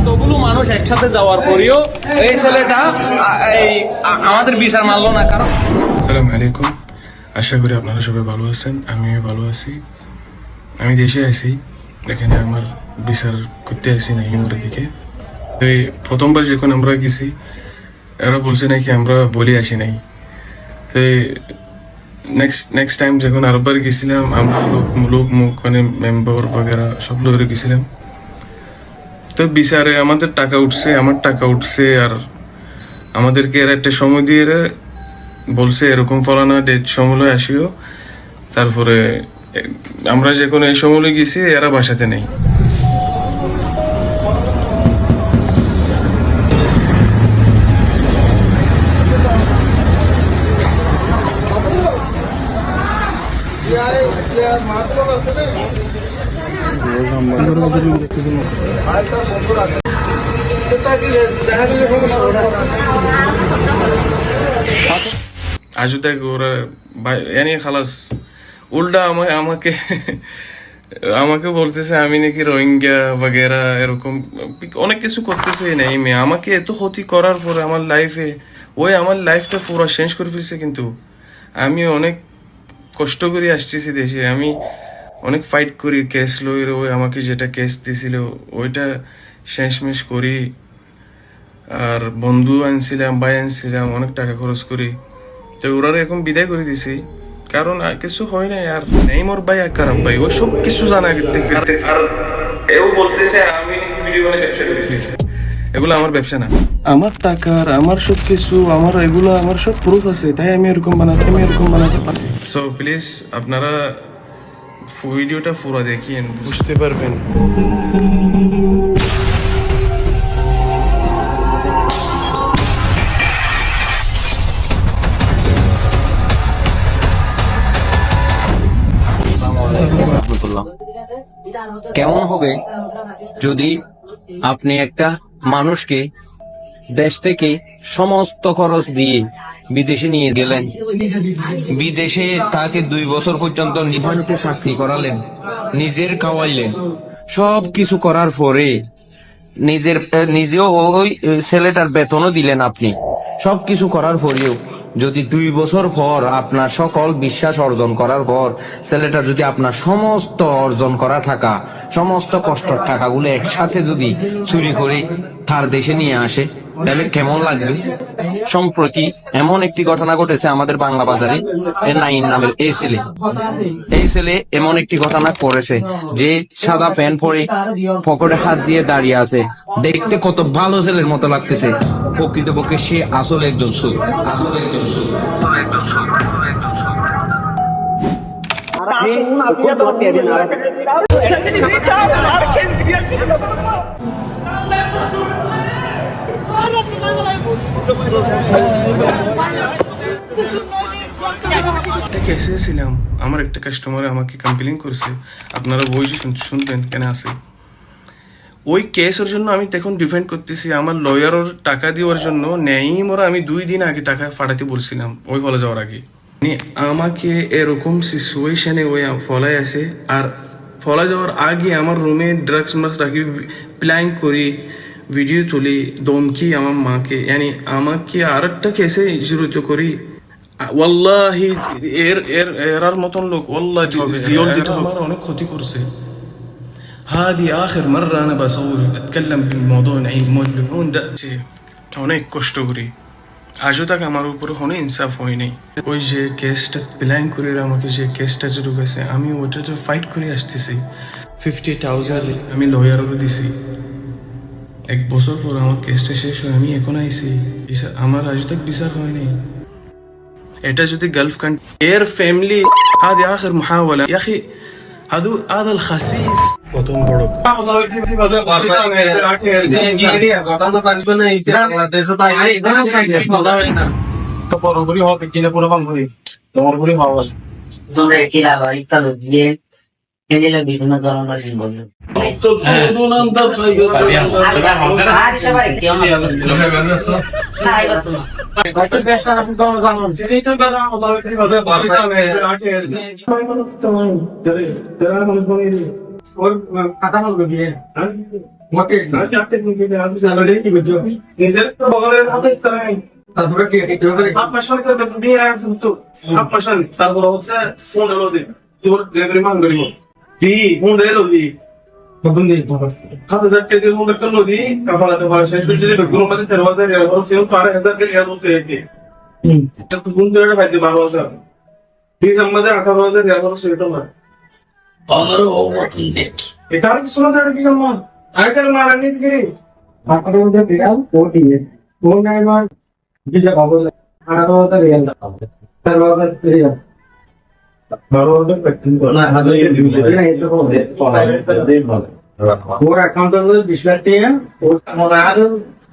এতগুলো মানুষ একসাথে যাওয়ার পরেও এই ছেলেটা আমাদের বিচার মানলো না। কারণ আসসালামু আলাইকুম, আশা করি আপনারা সবাই ভালো আছেন, আমিও ভালো আছি। আমি দেশে আছি, এখানে আমার বিচার করতে আসি না হিমুরের দিকে। তো এই প্রথমবার যখন আমরা গেছি এরা বলছে নাকি আমরা বলে আসি নাই। তো নেক্সট টাইম যখন আরেকবার গেছিলাম আমরা লোক মুখ মানে মেম্বার বগেরা সব লোকের গেছিলাম। তো বিচারে আমাদের টাকা উঠছে, আমার টাকা উঠছে, আর আমাদেরকে এরা একটা সময় দিয়ে বলছে এরকম ফলানা ডেট সময় আসিও। তারপরে আমরা যখন এই সময় গেছি এরা বাসাতে নেই। আজও দেখ ওরা এনে খালাস উল্টা আমাকে আমাকে বলতেছে আমি নাকি রোহিঙ্গা বগেরা এরকম অনেক কিছু করতেছে। নাই মেয়ে আমাকে এত ক্ষতি করার পরে আমার লাইফে আমার লাইফটা পুরো চেঞ্জ করে ফেলছে। কিন্তু আমি অনেক কষ্ট করে আসতেছি দেশে, আমি অনেক ফাইট করি, কেস লই, ওই আমাকে যেটা কেস দিয়েছিল ওইটা শেষমেশ করি, আর বন্ধু আনছিলাম, ভাই আনছিলাম, অনেক টাকা খরচ করি। তো ওরা এখন বিদায় করে দিছি, কারণ আর কিছু হয় না। আর নেই মোর ভাই আর খারাপ ভাই, ও সব কিছু জানা আগে থেকে। আর এও বলতেছে আমি ভিডিও বানাই ব্যবসা করি। এগুলো আমার ব্যবসা না, আমার টাকার আমার সব কিছু আমার এগুলো আমার সব প্রুফ আছে, তাই আমি এরকম বানাতে পারি। সো প্লিজ আপনারা ভিডিওটা পুরো দেখিয়েন, বুঝতে পারবেন। কেমন হবে যদি আপনি একটা মানুষকে দেশ থেকে সমস্ত খরচ দিয়ে বিদেশে নিয়ে গেলেন, বিদেশে তাকে 2 বছর পর্যন্ত নিবানিতে চাকরি করালেন, নিজের খাওয়াইলেন, সব কিছু করার পরে নিজেও ওই ছেলেটার বেতনও দিলেন আপনি, সবকিছু করার পরেও যদি 2 বছর পর আপনার সকল বিশ্বাস অর্জন করার পর ছেলেটা যদি আপনার সমস্ত অর্জন করা টাকা, সমস্ত কষ্টের টাকাগুলো একসাথে যদি চুরি করে তার দেশে নিয়ে আসে, তাহলে কেমন লাগবে? সম্প্রতি এমন একটি ঘটনা ঘটেছে আমাদের বাংলা বাজারে, নাইন নামের এই ছেলে এমন একটি ঘটনা করেছে যে সাদা প্যান্ট পরে পকেটে হাত দিয়ে দাঁড়িয়ে আছে, দেখতে কত ভালো ছেলের মতো লাগতেছে, প্রকৃতপক্ষে সে আসলে একজন সুর। কেসে ছিলাম, আমার একটা কাস্টমার আমাকে কমপ্লেন করেছে, আপনারা বই শুনবেন কেন আছে। ওই কেসের জন্য আমি তখন ডিফেন্ড করতেছি, আমার লয়ারের টাকা দেওয়ার জন্য নেই মোরা আমি 2 দিন আগে টাকা ফাটাতে বলছিলাম ওই ফলে যাওয়ার আগে। আমাকে এরকম সিচুয়েশনে ওই ফলাই আছে, আর ফলা যাওয়ার আগে আমার রুমে ড্রাগস মাস রাখি, প্ল্যান করি, ভিডিও তুলি, দমকি আমার মাকে, আমাকে আর একটা কেসে জড়িত করি। ওয়াল্লাহি এর মতন লোক ওয়াল্লাহ জিওল দিতে আমার অনেক ক্ষতি করছে। هذه آخر مرة أنا بصور أتكلم بالموضوع نعيم مجرمون ده অনেক কষ্ট করি, আজও তাক আমার উপরে কোনো ইনসাফ হয় নাই। ওই যে কেসটা প্ল্যান করে আমাকে যে কেসটা শুরু গেছে, আমি ওটাতে ফাইট করে আসতেছি। 50,000 আমি লয়ারও দিছি। 1 বছর পর আমার কেসটা শেষ হয়, আমি এখন আইছি, আমার আজ তাক বিচার হয় নাই। এটা যদি গালফ কান্ট্রি এর ফ্যামিলি هذه آخر محاولة يا أخي هذا الخسيس প্রথম বড় পুরোপুরি হবে কিনা পুরো বাংলাদেশ তোমার পুরি হওয়া বিভিন্ন ধরনের বললো কথা বলবো গিয়ে তোমাকে নিজের তো বগলের হাতে তাই তারপরে আপনার সাথে দিয়ে আসেন তো আপনার সাথে তারপর হচ্ছে ফোন এলো দি তোর ডেলিভারি মান করিব দি ফোন এলো দি কখন দিয়ে হাতে যাচ্ছে দি ফোন করলো দি কাফালাতে ভাড়া শেষ করে দিলে গুলো মধ্যে 13,000 টাকা আর সেও 12,000 টাকা বলতে একে তো ফোন ধরে ভাই 12,000 দিস আমাদের 18,000 টাকা বলছে এটা না আমারও মতন নেট এটা আর কিছু না আর কি সম্মান আরে তার মারা নিতে কি আপনার মধ্যে বিড়াল ও দিয়ে ও নাই মার বিজা বাবু 18,000 রিয়াল তার বাবা রিয়াল 12,000 পেটিং করে না হাজার না এটা হবে ওর অ্যাকাউন্টের মধ্যে 20 লাখ টাকা ওর Ahora,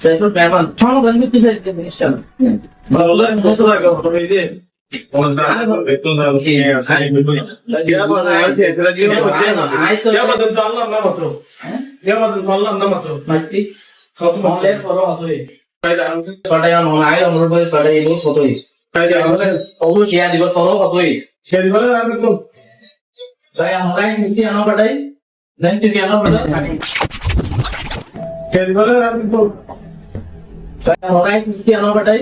se hizo el peón. Solo que no te se te dice. ভালো বছর আগে হতো এই যে বেতন দাও কি আছে क्या बना है तेरा जीवन क्या बदल तो अल्लाह ना मत क्या बदल तो अल्लाह ना मत Mati. खत्म Online koro hatoi. फायदा हमसे Sada yang online amur boy sada ibu hatoi. फायदा हमसे Ogu share dibo soro hatoi. Share वाला आप को Saya online mesti ano padai. Dan tu ano padai sani. Share वाला आप को Saya online mesti ano padai.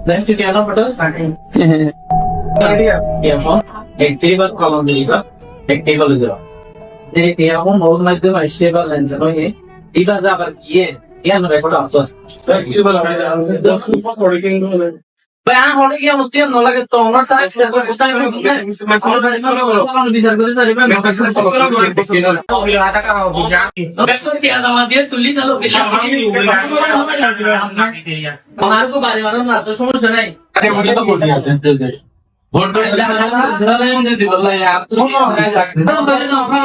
Dan tu ano padai sani. Ya mon. Ek table kalau dilihat. Ek table itu. Jadi dia mon mau macam macam apa lensa no ye. Iba zabar kiye. Ya no record apa. सच्ची वाला फायदा हमसे 10 ऊपर थोड़ी king दो Bah, orang yang mutiara nolak itu orang saya tidak berusai bisa kerja di mana? Betul tiada sama dia tulis kalau bilang pengaruh balik mana nggak tuh semua senai. আরে ওটা তো বলতে আছে Bodoh jalan yang di bawah ya. Kalau balik apa?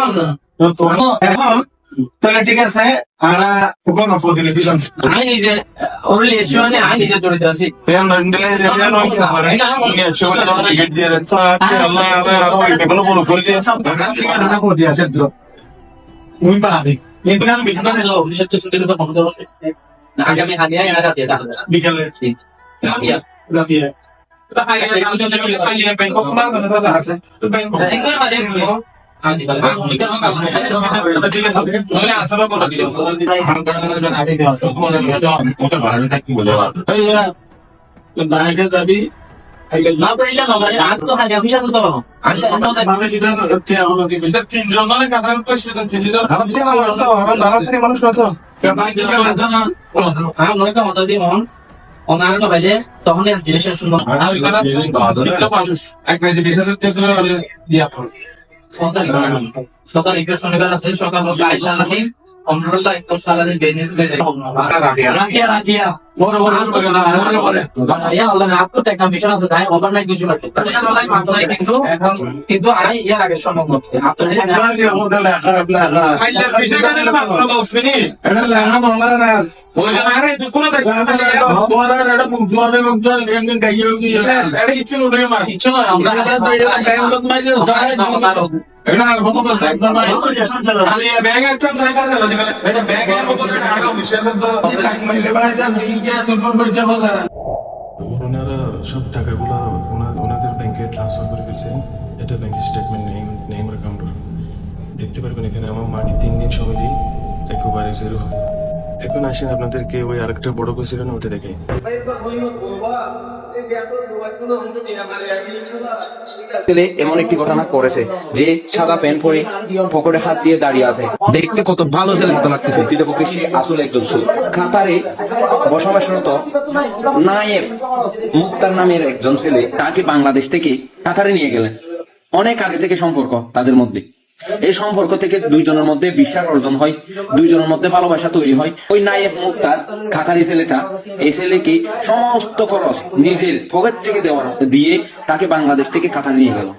এখন তাহলে ঠিক আছে আমরা কোন ফোনে দিলাম Ini je orang lesson ni ini je tulis sih. हम नंदले जानो हमारे ये शोले तो टिकट दिया रहता है अल्लाह हमें बेगनो बोलो कर दिया রান্না করে দিয়ে আছে তো তুমি পাবে কিন্তু আমি বিছানা Kalau lesson tu sudah kita bangun dulu. Nah, kami hadiah yang ada tidak. বিকেলে Iya. গাবিয়ে তা হাইয়া ব্যাংকক মাস না আছে তো Bangkok Enggak ada yang dulu. Nanti balik. নলে আসলে বলা দিও Iya. Bahaya tapi Napa ilan nomor aku hanya bisa satu bang. Ada nomor এটা তিনজন মানে কাতার পাশে তিনজন আপনি ভালো তো আমার দাঁড়াতে মানুষ কত mereka mau tadi mohon. Onar itu baca, tohon yang jelas sunnah. আর এটা মানুষ এক রাতে বিশেষ ক্ষেত্রে দিয়া Sokar ikut sonegar asal sokar mau Aisyah lagi. Omrullah itu salah di bini bini. Rakia. বড় বড় Ya Allah, aku tekan bisa langsung naik overnight tujuh lagi. Tapi yang lain maksa itu ay ya lagi sombong banget. Aku ini খাইলে বিশেষ করে মাত্র 10 minute এটা লাগা মামলা না ওই যে আরে দুপুরে দেখছ তোমার এটা মুখ গাইও কি এটা কিছু নয় মা কিছু নয় আমরা টাইম লোক মাই যে সারা এটা আর কত বল একদম খালি ব্যাগ একটা ট্রাই করে দিল এটা ব্যাগ এর মধ্যে টাকা বিশেষ ওনারা সব টাকাগুলো ওনাদের ব্যাংকে ট্রান্সফার করে ফেলছেন এটা ব্যাংক স্টেটমেন্ট নেই আমার অ্যাকাউন্ট দেখতে পারবেন এখানে আমার মাকে 3 দিন সময় দিই একেবারে জিরো এখন আসেন আপনাদেরকে ওই আরেকটা বড় করে ছিল না ওটা দেখাই ছেলে এমন একটি ঘটনা করেছে যে সাদা প্যান্ট পরে পকেটে হাত দিয়ে দাঁড়িয়ে আছে, দেখতে কত ভালো ছেলে মতো লাগতেছে, প্রকৃতপক্ষে সে আসলে একজন সুর। কাতারে বসবাসরত নায়েফ মুক্তার নামের একজন ছেলে তাকে বাংলাদেশ থেকে কাতারে নিয়ে গেলেন। অনেক আগে থেকে সম্পর্ক তাদের মধ্যে, এই সম্পর্ক থেকে দুইজনের মধ্যে বিশ্বাস অর্জন হয়, দুইজনের মধ্যে ভালোবাসা তৈরি হয়। ওই নায়েফ মুক্তার কাতারি ছেলেটা এই ছেলেকে সমস্ত খরচ নিজের পকেট থেকে দিয়ে তাকে বাংলাদেশ থেকে কাতারে নিয়ে গেল।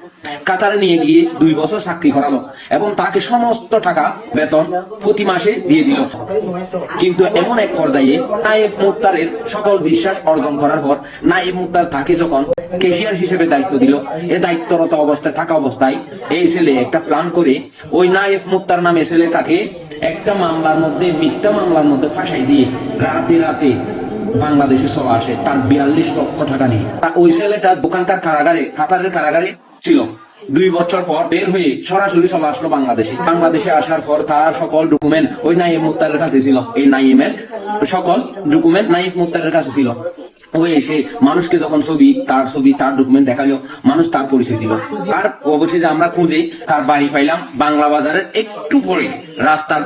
কাতারে নিয়ে গিয়ে 2 বছর চাকরি করালো এবং তাকে সমস্ত টাকা বেতন প্রতি মাসে দিয়ে দিল। কিন্তু এমন এক পর্যায়ে নায়েব মুক্তারের সকল বিশ্বাস অর্জন করার পর নায়েব মুক্তার তাকে যখন ক্যাশিয়ার হিসেবে দায়িত্ব দিল, এই দায়িত্বরত অবস্থায় থাকা অবস্থায় এই ছেলে একটা প্ল্যান করে ওই নায়েব মুক্তার নামে ছেলেটাকে একটা মামলার মধ্যে, মিথ্যা মামলার মধ্যে ফাঁসাই দিয়ে রাতে রাতে বাংলাদেশে চলে আসে তার 42 লক্ষ টাকা নিয়ে। ওই ছেলেটা দোকানকার কারাগারে, কাতারের কারাগারে ছিল। 2 বছর পর বের হয়ে সরাসরি চলে আসলো বাংলাদেশে আসার পর তার সকল ডকুমেন্ট ওই নাইম মুক্তারের কাছে ছিল। এই নাইমের সকল ডকুমেন্ট নাইম মুক্তারের কাছে ছিল। ওই এসে মানুষকে যখন ছবি তার ডকুমেন্ট দেখালো, মানুষ তার পরিচয় দিল। আর অবশেষে আমরা খুঁজে তার বাড়ি পাইলাম বাংলা বাজারের একটু পরে, রাস্তার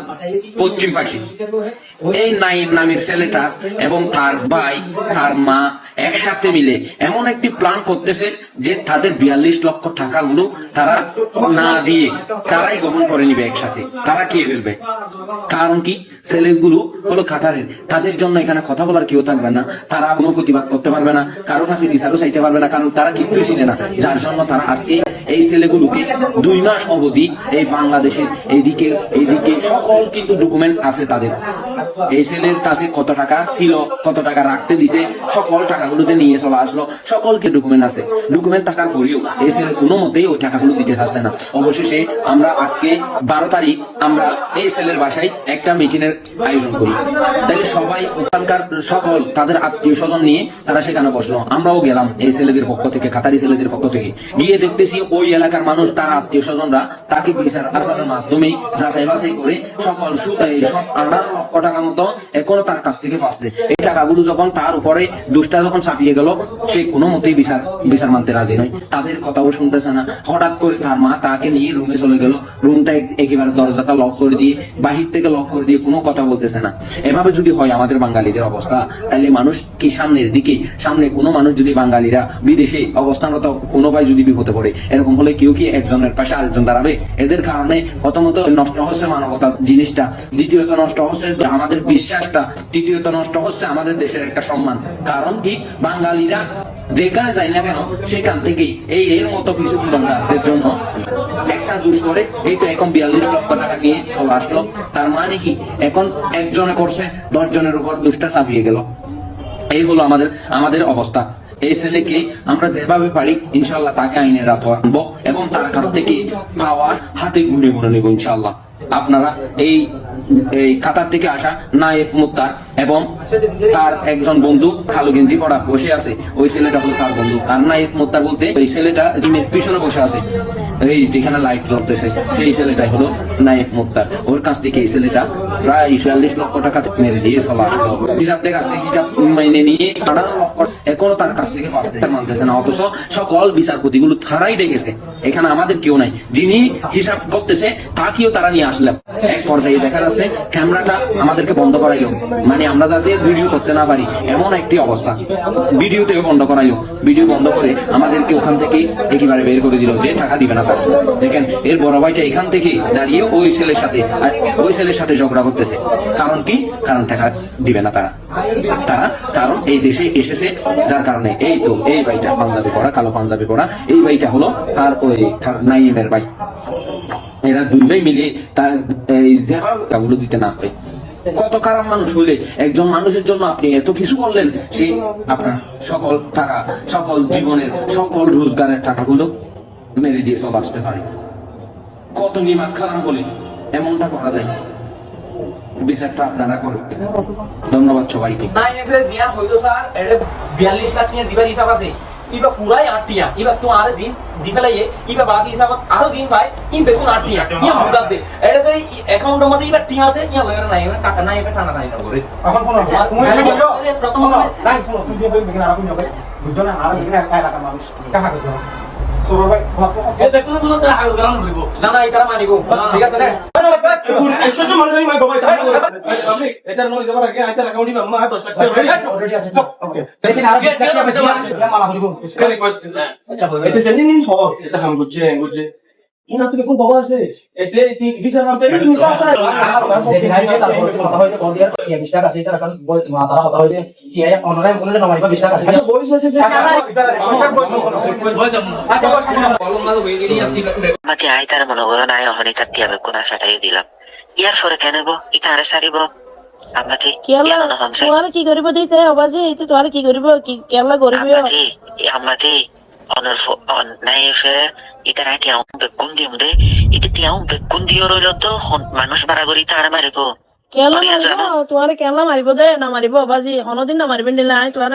পশ্চিম পাশে। এই নাইম নামের ছেলেটা এবং তার ভাই, তার মা একসাথে মিলে এমন একটি প্ল্যান করতেছে যে তাদের 42 লক্ষ টাকাগুলো তারা না দিয়ে তারাই গ্রহণ করে নিবে একসাথে, তারা খেয়ে ফেলবে। কারণ কি, ছেলেগুলো হলো কাতারের, তাদের জন্য এখানে কথা বলার কেউ থাকবে না, তারা কোনো প্রতিবাদ করতে পারবে না, কারো কাছে বিচারও চাইতে পারবে না, কারণ তারা কিচ্ছু চিনে না। যার জন্য তারা আজকে এই ছেলেগুলোকে 2 মাস অবধি এই বাংলাদেশের এইদিকে সকল কিন্তু ডকুমেন্ট আছে তাদের। এই ছেলের কাছে কত টাকা ছিল, কত টাকা রাখতে দিছে, সকল টাকাগুলোতে নিয়ে চলে আসলো, সকলকে ডকুমেন্ট আছে। ডকুমেন্ট থাকার পরেও এই ছেলে কোনো মতেই ওই টাকাগুলো দিতে চাচ্ছে না। অবশেষে আমরা আজকে 12 তারিখ আমরা এই ছেলের বাসায় একটা মিটিং এর আয়োজন করি। তাইলে সবাই ওখানকার সকল তাদের আত্মীয় স্বজন নিয়ে তারা সেখানে বসলো। আমরাও গেলাম এই ছেলেদের পক্ষ থেকে, কাতারি ছেলেদের পক্ষ থেকে। গিয়ে দেখতেছি ওই এলাকার মানুষ, তার আত্মীয় স্বজনরা তাকে বিচার আচারের মাধ্যমে যাচাই বাছাই করে সকল 18 লক্ষ টাকা মতো এখনো তার কাছ থেকে পাচ্ছে। এই টাকাগুলো যখন তার উপরে দুষ্টা যখন চাপিয়ে গেল, সে কোনো মতেই বিচার মানতে রাজি নয়, তাদের কথাও শুনতেছে না। হঠাৎ করে তার মা তাকে নিয়ে রুমে চলে গেল, রুমটা একেবারে দরজাটা লক করে দিয়ে, বাহির থেকে লক করে দিয়ে কোনো কথা বলতেছে না। এভাবে যদি হয় আমাদের বাঙালিদের অবস্থা, তাহলে মানুষ কি সামনে কোনো মানুষ যদি বাঙালিরা বিদেশে অবস্থানরত কোনো ভাই যদি বিপদে পড়ে, এরকম হলে কেউ কি একজনের পাশে আরেকজন দাঁড়াবে? এদের কারণে প্রথমত নষ্ট হচ্ছে মানবতা জিনিসটা, দ্বিতীয়ত নষ্ট হচ্ছে আমাদের বিশ্বাসটা, তৃতীয়ত নষ্ট হচ্ছে আমাদের দেশের একটা সম্মান। কারণ কি, বাঙালিরা যেখানে যাই না কেন সেখান থেকেই এর মতো কিছু বাঙালিদের জন্য একটা দুষ করে। এই তো এখন 42 লক্ষ টাকা নিয়ে চলে আসলো। তার মানে কি, এখন একজনে করছে, 10 জনের উপর দুষ্টা চাপিয়ে গেল। এই হলো আমাদের অবস্থা। এই ছেলেকে আমরা যেভাবে পারি ইনশাল্লাহ তাকে আইনের রাত আনবো এবং তার কাছ থেকে পাওয়ার হাতে গুনে নেবো ইনশাল্লাহ। আপনারা এই কাতার থেকে আসা নায়েব মুক্তার এবং তার একজন বন্ধু কালো গেঞ্জি পড়া বসে আছে, ওই ছেলেটা হলো তার বন্ধু। আর নায়েব মুক্তার বলতে ওই ছেলেটা জিমের পিছনে বসে আছে, এই যেখানে লাইট জ্বলতেছে, সেই ছেলেটাই হলো নায়েব মুক্তার। ওর কাছ থেকে এই ছেলেটা প্রায় 46 লক্ষ টাকা মেরে দিয়ে চলে আসলো। হিসাবদের কাছ থেকে হিসাব মাইনে নিয়ে 18 লক্ষ এখনো তার কাছ থেকে পাচ্ছে, মানতেছে না। অথচ সকল বিচারপতিগুলো তারাই ডেকেছে, এখানে আমাদের কেউ নাই। যিনি হিসাব করতেছে তাকেও তারা নিয়ে আসলাম। এক পর্যায়ে দেখা যাচ্ছে ক্যামেরাটা আমাদেরকে বন্ধ করাইলো, মানে আমরা যাতে ভিডিও করতে না পারি এমন একটি অবস্থা। ভিডিওতেও বন্ধ করাইলো, ভিডিও বন্ধ করে আমাদেরকে ওখান থেকে একেবারে বের করে দিল, যে টাকা দিবে না তারা। দেখেন এর বড় ভাইটা এখান থেকে দাঁড়িয়ে ওই ছেলের সাথে ঝগড়া করতেছে। কারণ কি, কারণ টাকা দিবে না তারা কারণ এই দেশে এসেছে, যার কারণে এই তো এই ভাইটা পাঞ্জাবি পড়া, কালো পাঞ্জাবি পড়া, এই ভাইটা হলো তার নাইমের ভাই। এরা 2 ভাই মিলে তার এই যেগুলো দিতে না হয়। কত খারাপ মানুষ হইলে একজন মানুষের জন্য আপনি এত কিছু করলেন, সে আপনার সকল টাকা, সকল জীবনের, সকল রোজগারের টাকাগুলো মেরে দিয়ে সব আসতে পারে। কত নিমাক খারাপ বলে এমনটা করা যায়? বিচারটা আপনারা করবেন। ধন্যবাদ সবাইকে। না এফে জিয়া হইতো স্যার, এটা 42 লাখ নিয়ে দিবার হিসাব আছে। ইবা পুরাই 8 টিয়া, ইবা তো আর জিন দিফালাইয়ে, ইবা বাকি হিসাব আরো জিন ভাই, ইন বেতন 8 টিয়া ইয়া মুজাদ দে। এটা তো অ্যাকাউন্টের মধ্যে ইবা টিয়া আছে, ইয়া লয়ের নাই, ইবা টাকা নাই, ইবা টানা নাই না করে। এখন কোন প্রথম নাই কোন তুই হই বিনা রাখুন যাবে বুঝছনা। আর বিনা একা একা মানুষ কাহা কইছো সুরো ভাই এ বেতন শুনো তো হাউস গান করিব না, না এটা মানিব, ঠিক আছে না? এসব তো মানুষ মাই বাবা আমি এটা নই দেবার আগে আইতা অ্যাকাউন্টে মা 10 টাকা অলরেডি আছে সব ওকে। লেকিন আর কিছু টাকা মালা করিব इसका रिक्वेस्ट। আচ্ছা এটা জানেন নি সব এটা হাম বুঝছে ইনা তো কোন বাবা আছে এতে তি ভিসা না পেলে তুমি সব তারা যেখানে তারপর কথা হইতে কোন দিয়ার 20 টাকা আছে তারা কারণ মাতারা কথা হইতে কি আয় অনলাইন বলে না মারিবা 20 টাকা আছে। আচ্ছা বলিস আছে আমাকে আই তার মনে করো না হনি তার তিয়াবে কোন আশাটাই দিলাম। ইয়ার পরে কেন গো ইতারে সারিব আমাকে কেলা তোমার কি করিব দিতে অবাজে এই তো তোমার কি করিব কি কেলা করিব আমাকে অনার নাইফে ইতার আটি আউন বেকুন দি মুদে ইতে তিয়াউ বেকুন দিও রইল তো মানুষ বাড়াগরি তার মারিব কেলা মারিব তোমার কেলা মারিব দে না মারিব অবাজি হনদিন না মারিবেন দিলে আই তোমার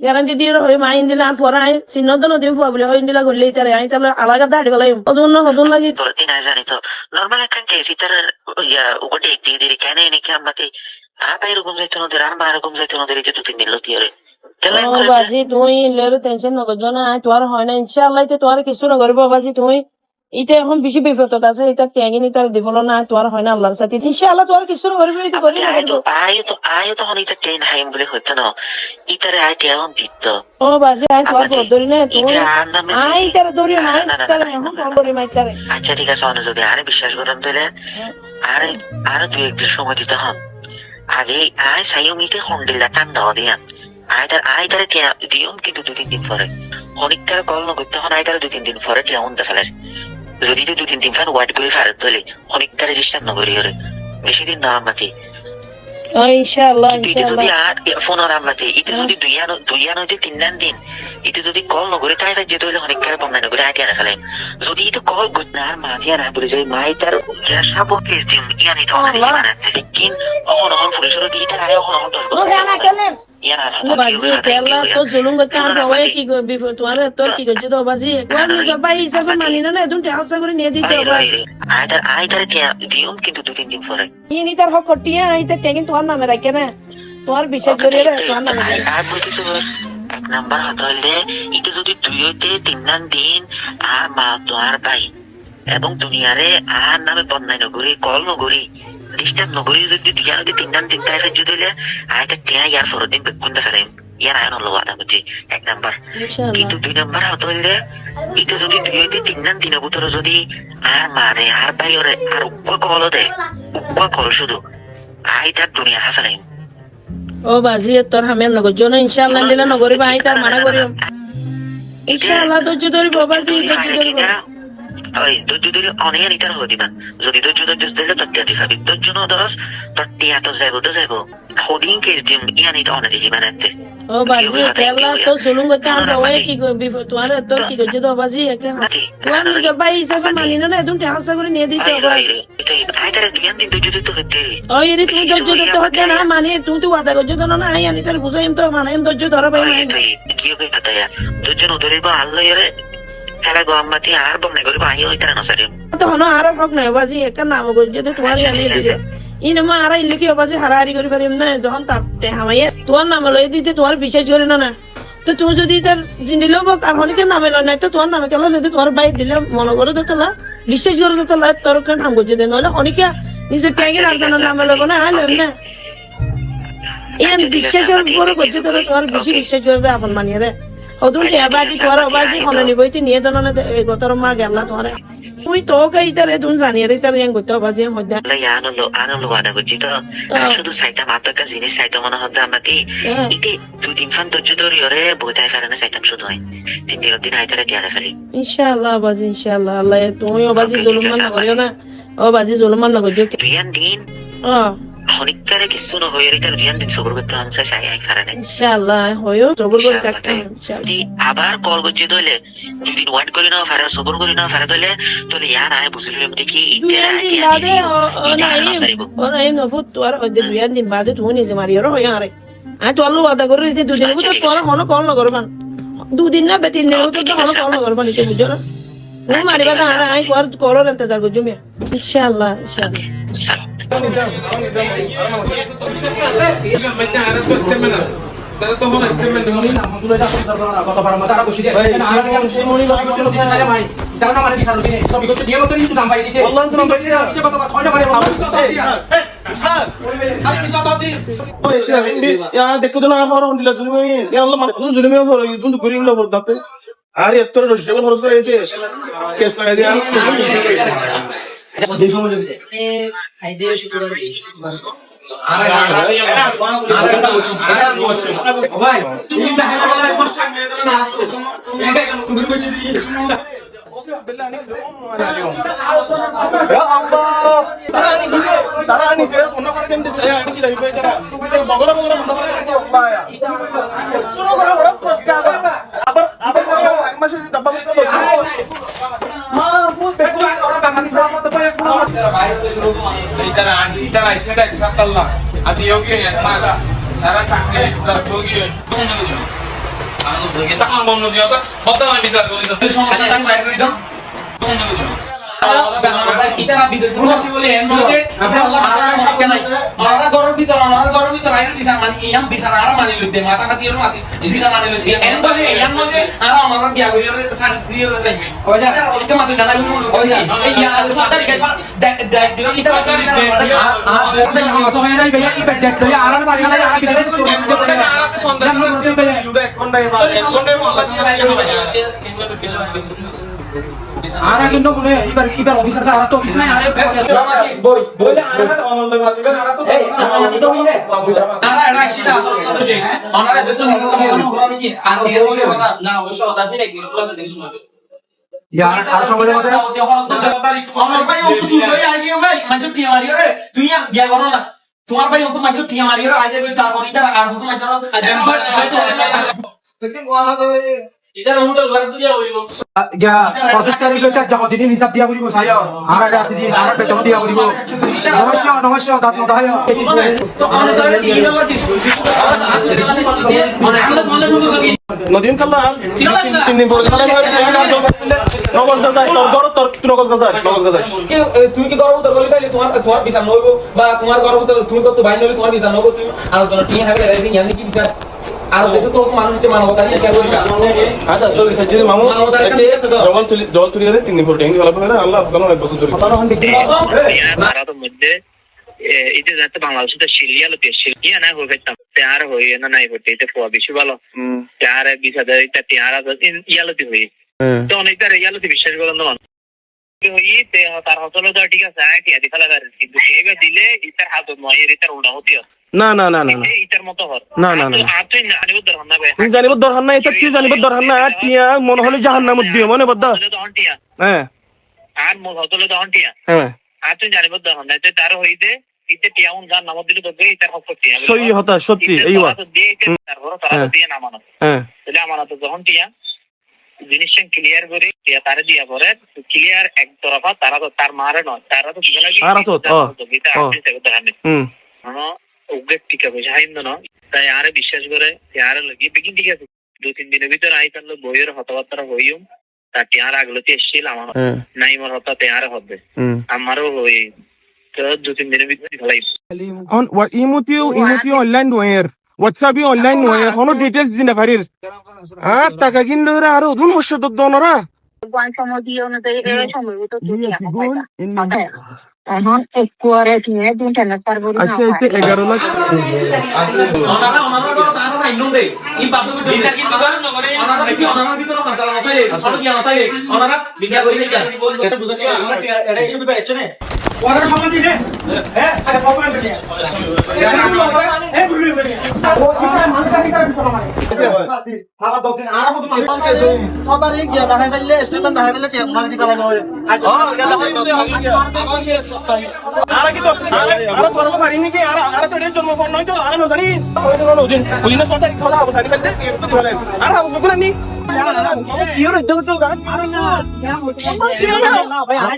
গ্যারান্টি দিয়ে হয়ে মাইন দিলে আর পরে আই চিহ্ন দিন পাবলে হইন দিলা করলে তারে আই তাহলে আলাদা দাঁড়ি গলাই হদুন লাগি তোর দিন জানি তো নর্মাল একটা কেস ইতার ওটা একটি দিদি কেন এনেকে আমাতে আপা এরকম যাইতো নদের আর মা এরকম যাইতো নদের এই যে 2-3 দিন লতি হরে ও বাজি তুই লের টেনশন নগর না আই তোর হয় না ইনশাআল্লাহ তোর কিছু না করব বাজি তুই ইতে এখন বেশি বিপদ আছে এটা ট্যাগিনি তার দিবল না তোর হয় না আল্লাহর সাথে ইনশাআল্লাহ তোর কিছু না করবি এটা করি না আয় তো হন এটা ট্রেন হাইম বলে হইতো না ইতারে আয় কেমন দিত ও বাজি আই তোর ধরি না তুই আই তার ধরি না তার এখন ফোন করি মাই তারে আচ্ছা ঠিক আছে অন্য যদি আরে বিশ্বাস করেন তাহলে আরে 2-1 দিন সময় দিতে হন আগে আয় সাইমিতে হন্ডিলা ঠান্ডা দিয়ান আয়তারে দিয়ম কিন্তু 2-3 দিন পরে অনেকটার কল না করতে হন আয়তারে 2-3 দিন পরে টিয়া উনতে ফেলার যদি তো 2-3 দিন পর ওয়াইট করে ফেরত দিলে অনেকটারে ডিস্টার্ব না করি হরে বেশি দিন না আমাকে ও ইনশাআল্লাহ এটা যদি আর ফোন আর আমাতে এটা যদি দুইয়ান হইতে 3 দিন এটা যদি কল না করে তাই যেতে হলে অনেকটারে বন্ধ না করে আইডিয়া না ফেলেন যদি এটা কল করতে আর মা দিয়া না বলে যাই মাই তার সাপোর্ট প্লিজ দিম ইয়ানি তো অনেক বানাতে লেকিন অহন পুলিশের দিয়ে এটা আয় অহন 10 বছর বাজি কেলা তো জুলুম করতে আর বাবাই কি করবি তোমার তোর কি করছিস তো বাজি একবার নিজে ভাই হিসাবে মানি না এদুন টাকা করে নিয়ে দিতে হবে আয়তারে দিয়ম কিন্তু 2-3 দিন পরে ইনি তার হক কটিয়া আইতে টেকিন তোমার নামে রাখে না তোমার বিশ্বাস করে তোমার নামে আর বল কিছু এক নাম্বার হতলে এটা যদি 2-3 দিন আর মা তো আর ভাই এবং দুনিয়ারে আর নামে বদনাই নগরী কল নগরী ডিস্টার্ব নগরী যদি দুনিয়ারে 3 দিন তাই যদি হইলে আয়তা টিয়া ইয়ার ফর দিন কোনটা ফেলেন ইয়ার আয়ন হলো আদা বুঝি এক নাম্বার কিন্তু 2 নাম্বার হতলে এটা যদি 2-3 দিনের ভিতরে যদি আর মারে আর ভাই ওরে আর উগ্র কল দেয় উগ্র কল শুধু আয়তার দুনিয়া হাসালাই ও বাজি তোর হামেল নগর জন্য ইনশাআল্লাহ দিলে নগরি ভাই তার মানা করিও ইনশাআল্লাহ ধৈর্য ধরি বাবাজি ধৈর্য ধরি ওই ধৈর্য ধরে অনেক নিতার হয়ে দিবেন যদি ধৈর্য দিলে তোর টিয়া দিবি ধৈর্য না ধরস তোর টিয়া তো যাইব হদিন কেস দিম ইয়ানি তো অনেক দিবি বানাতে ও বাজি কেলা তো জুলুম করতে আর বাবাই কি করবি তোমার তোর কি করছিস তো বাজি একটা তোমার নিজে ভাই হিসাবে মানি না এদুন টাকা করে নিয়ে দিতে হবে আয়তারে 2 দিন ধৈর্য দিতে হতে ওই রে তুমি ধৈর্য ধরতে হতে না মানে তুমি তো ওয়াদা করছো তো না আই আনি তার বুঝাইম তো মানাইম ধৈর্য ধরা পাই কি হবে পাতায়া ধৈর্য না ধরিব আল্লাহ এর খেলা গো আম্মাতি আর বমনে করিব আই হইতার না সারি তো হনো আর হক নাই বাজি একটা নাম করছে তো তোমার জানি দিছে ইনমা আর ইল্লে কি বাজি হারাহারি করে পারিম না যখন তাপতে হামাইয়া তোমার নাম লই দিতে তোমার বিশ্বাস করে না তো তুমি যদি তার জিন্দিলো বা আর হনিকে নামে লয় না তো তোমার নামে কেন লই তোমার বাইর দিলে মনে করে তো তালা বিশ্বাস করে তো তালা তোর কেন নাম করছে দেন নলে হনিকে নিজে ট্যাগের আর জানার নামে লব না আইলম না এই বিশ্বাসের উপর করছে তোর তোর বেশি বিশ্বাস করে দে আপন মানিয়ে রে হদুন কে বাজি তোর বাজি হনে নিবইতে নিয়ে দন না গতর মা গেলা তোরে তুই তো কাইতারে তুই জানিয়ে রে তার ইয়াং করতে বাজি হদা আনলো ওয়াদা করছি তো শুধু সাইতাম আপনার জিনিস সাইতাম মনে হতো আমাকে ইতে 2-3 ফান ধৈর্য ধরি ওরে বইতাই ফেরানো সাইতাম শুধু হয় 3 দিন আইতারে টিয়া ফেলি ইনশাআল্লাহ বাজি ইনশাআল্লাহ আল্লাহ তুমিও বাজি জুলুম না করিও না ও বাজি জুলুম না করিও 2 দিন অনেকটারে কিছু না হয়ে এটার 2 দিন সবর করতে হন চাই আই ফেরানে ইনশাআল্লাহ হয়ো সবর করে থাকতে ইনশাআল্লাহ আবার কল করছে দইলে 2 দিন ওয়েট করি না ফেরা সবর করি না ফেরা দইলে তোলে ইয়ার আয় বুঝলিম দেখি দিন বাদে ও নাই নফুত তোর ওই 2 দিন বাদে তুই নিজে মারিও হয় আরে আই তো আল্লাহ ওয়াদা করে দিতে 2 দিনের ভিতর তোর হলো কল না করবান 2 দিন না 3 দিনের ভিতর তো হলো কল না করবান এটা বুঝো না তুমি মারিবা না আই করার ইন্তজার করছো মিয়া ইনশাআল্লাহ ইনশাআল্লাহ তারা তো হলো স্টেটমেন্ট মনি না মতুলে যা কত বার মাথা বসে দিয়ে মনি না কত দিন সারা মাই তারা না মানে সারা দিনে সব কিছু দিয়ে মত কিন্তু নাম পাই দিতে আল্লাহ তো নাম পাই দিতে কত বার ছয়টা করে স্যার আমি মিছা দাও দি ওই স্যার ইয়া দেখো তো না আর হন্ডিলা জুলুমি ইয়া আল্লাহ মানে জুলুমি ফর ইদুন করি না ফর দাপে আর এত রসিবল খরচ করে এতে কেস লাগাই দিয়া দুই সময় দিতে আইডিয়া শুক্রবার ভাই তুমি তাহলে বলা কষ্ট নিয়ে দেন না তুমি কইছি দি তারা নিজে ফোন করে কেন দিছে আইডি কি লাগবে তারা বগরা বগরা বন্ধ করে দিতে বায়া শুরু করে বড় পক্কা আবার এক মাসে ডাব্বা করতে মা ফুল বেকুল ওরা বাঙালি সামনে পায় इधर ऐसे का एग्जांपल ला आज योगी है माला सारा चाकरी प्लस होगी সমস্যা আমি বাইরে করে দাও ইতারা বিদেশ বসে বলে এনজয়তে আল্লাহ তাআলা সব কেন আমরা গরম ভিতর আইরে দিশা মানে ইয়াম দিশা আর মানি লইতে মাথা কাটি আর মাটি দিশা মানি লইতে এন তো ইয়াম নদে আর আমরা গিয়া করি সার দিয়ে যাইবে ওজা এটা মাথা জানা ওজা এই ইয়া সরকার দেখ দিও ইতারা আর সময় নাই ভাইয়া ইতা দেখ লই আর মারি না আর বিদেশ আরা কিন্তু কোনে এবার অফিস আছে আর তো অফিস নাই আরে বই বইলে আরা অনলাইন মারবে আরা তো এই আমাদের তো হইনে আরা এরা সেটা আসল কথা যে ওনারা দেশে মনে কি আর ওই কথা না অবশ্য কথা আছে এক দিন পুরো জিনিস শুনবে यार আর সময় মধ্যে আমার ভাই ও তো শুরু হই আগে ভাই মাঝে টিয়া মারিও রে তুই আর গিয়া করো না তোমার ভাই ও তো মাঝে টিয়া মারিও আইলে ভাই তার কোন ইতার আর হুকুম মাঝে দেখেন কোনা তো ইতার হোটেল ঘর দিয়া হইব গিয়া প্রসেস করি লইতা যখন দিন হিসাব দিয়া করিব সাইয়া আর এটা আছে দি আর বেতন দিয়া করিব নমস্য দাঁত নদায় তো আমরা যারা কি নাম্বার দিছি আসলে গেলাতে সত্যি দিয়ে মানে আমরা বললে সম্পর্ক কি নদীন খাল্লা তিন দিন পরে খাল্লা নগজ গাছ তোর নগজ গাছ তুমি কি গর্ব তোর বলি তাইলে তোমার বিচার নইব বা তোমার গর্ব তো তুমি কত ভাই নইলে তোমার বিচার নইব তুমি আলোচনা টিয়া হবে রে ইয়ানি কি বিচার আর দেশে তো মানুষকে মানবতা নিয়ে কেন বলটা আচ্ছা আসলে সজ্জিদ মামু জল তুলি করে 3 দিন পরে টেঙ্গি ভালো করে আল্লাহ কোন এক বছর ধরে ভারতের মধ্যে এটা যাতে বাংলাদেশে তো সিরিয়া না হয়ে গেতাম তার হয়ে না নাই হতে এটা খুব বেশি ভালো তার বিসাদে এটা তার ইয়ালতি হই তো অনেকটা ইয়ালতি বিশ্বাস করেন না হই তে তার হসল তো ঠিক আছে আইটি আদি ফেলা করে কিন্তু এইবার দিলে ইতার হাত নয় ইতার উড়া হতি না ইতার মতো হর না আর তুই জানিব দরকার না ভাই তুই জানিব দরকার না এটা তুই জানিব দরকার না টিয়া মনে হলে জাহান্নামে দিও মনে বদ্দা দহনটিয়া হ্যাঁ আর মোর হতলে দহনটিয়া হ্যাঁ আর তুই জানিব দরকার না তার হইতে ইতে টিয়াউন জান নাম দিলে তো ইতার হক করতে সই হতা সত্যি এইবা তারপর তারা দিয়ে নামানো হ্যাঁ তাহলে আমানত দহনটিয়া জিনিসটা ক্লিয়ার করে তারা দিয়া পরে ক্লিয়ার এক তরফা তারা তো তার মারে নয় তারা তো দিবে লাগি আর তো এটা আপনি থেকে দেখানে উগ্রে টিকা পয়সা হাইন্দ না তাই আরে বিশ্বাস করে আরে লাগি বেগিন ঠিক আছে 2-3 দিনের ভিতরে আই তাহলে বইয়ের হতাবার্তা হইম তার টিয়ার আগলতে এসেছিল আমার নাই মোর হতা টিয়ার হবে আমারও হই তো 2-3 দিনের ভিতরে ভালাই on what ইমোটিও অনলাইন ওয়্যার WhatsApp অনলাইন ওয়্যার কোনো ডিটেইলস দিনা পারির আর টাকা কিনলে আর দুন হচ্ছে তো দনরা Buwan সময় অনুযায়ী সম্ভবত এখন একটু আর এখানে দুটানা পারবো না আচ্ছা এতে 11 লাখ ওনারা তারা না ইনন্দে এই বাবু বিচার কি দোকান নগরে ওনারা কি ওনারা ভিতরে মশলা নতাই সব কি নতাই ওনারা বিচার করে কি এটা বুঝাচ্ছি আমরা এটা হিসেবে বেচছে না ওনারা সময় দিলে হ্যাঁ আরে প্রবলেম কি খাবার দোকান আর কত মানুষ আছে সদারি গিয়া দেখাই পাইলে স্টেটমেন্ট দেখাই পাইলে কি ওনারা কি করা হয় আর কি তো আর করলো পারিনি কি আর তো এর জন্ম ফোন নয় তো আর না জানি ওই তো নদিন ওই না সরকারি খাওয়া হবে সানি ফেলতে তো দিবালে আর হবে কোন নি কি হলো তো তো গান আরে না কি হলো না ভাই আর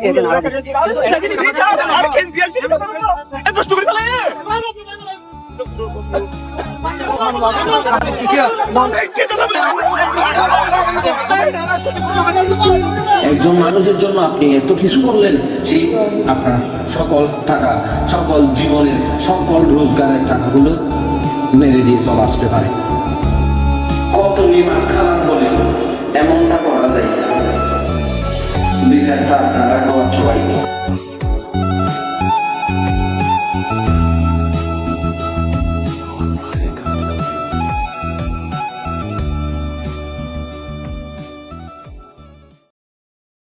কেন সিয়ার এ প্রশ্ন করে ফেলে একজন মানুষের জন্য আপনি এত কিছু করলেন, সেই আপনার সকল টাকা, সকল জীবনের সকল রোজগারের টাকাগুলো মেরে দিয়ে চলে আসতে পারে। কত নির্মাণ খারাপ বলে এমনটা করা যায়। বিচারটা আপনারা সবাই